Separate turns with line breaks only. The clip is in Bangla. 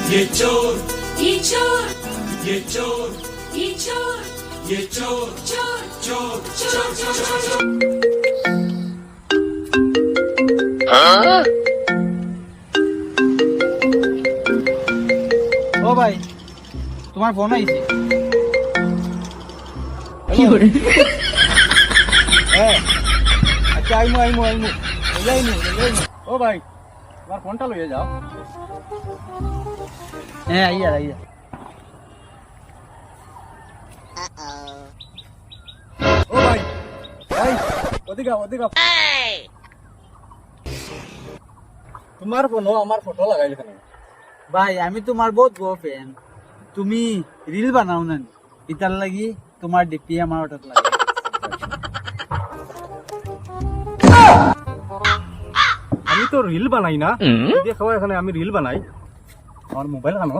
ये चोर ये चोर ये चोर चोर चोर चोर चोर चोर
ও ভাই তোমার ফোন আইছে হ্যাঁ আচ্ছা আইমু যাইমু ও ভাই তোমার ফোনটা লইয়ে যাও হ্যাঁ আইয়া ও ভাই ভাই ওদিকে তোমার ফোন আমার ফটো লাগাইলে কেন ভাই আমি তোমার বহুত বড় ফ্যান তুমি রিল বানাও না ইতার লাগি তোমার ডিপি আমার ওটা লাগে আমি তো রিল বানাই না দেখো এখানে আমি রিল বানাই আমার মোবাইল কানো